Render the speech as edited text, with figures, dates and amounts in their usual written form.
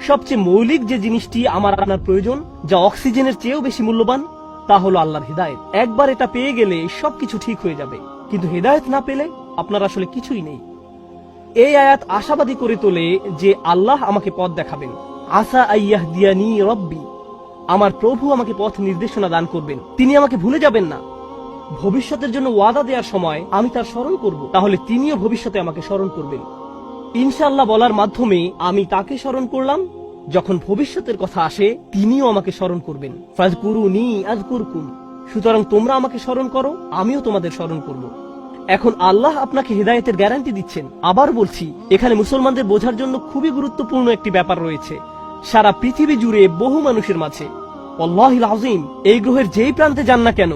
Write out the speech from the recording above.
সবচেয়ে মৌলিক যে জিনিসটি আমার আপনার প্রয়োজন, যা অক্সিজেনের চেয়েও বেশি মূল্যবান, তা হলো আল্লাহর হিদায়াত। একবার এটা পেয়ে গেলে সবকিছু ঠিক হয়ে যাবে, কিন্তু হিদায়াত না পেলে আপনার আসলে কিছুই নেই। এই আয়াত আশাবাদী করে তোলে যে আল্লাহ আমাকে পথ দেখাবেন। আসা আইয়াহদিয়ানি রব্বি, আমার প্রভু আমাকে পথ নির্দেশনা দান করবেন, তিনি আমাকে ভুলে যাবেন না। ভবিষ্যতের জন্য ওয়াদা দেওয়ার সময় আমি তার স্মরণ করব, তাহলে তিনিও ভবিষ্যতে আমাকে স্মরণ করবেন। ইনশাআল্লাহ বলার মাধ্যমে আমি তাকে স্মরণ করলাম, যখন ভবিষ্যতের কথা আসে তিনিও আমাকে স্মরণ করবেন। ফাযকুরুনি আযকুরকুম, সুতরাং তোমরা আমাকে স্মরণ করো, আমিও তোমাদের স্মরণ করব। এখন আল্লাহ আপনাকে হিদায়াতের গ্যারান্টি দিচ্ছেন। আবার বলছি, এখানে মুসলমানদের বোঝার জন্য খুবই গুরুত্বপূর্ণ একটি ব্যাপার রয়েছে। সারা পৃথিবী জুড়ে বহু মানুষের মাঝে, আল্লাহুল আযীম, এই গ্রহের যেই প্রান্তে যান না কেন,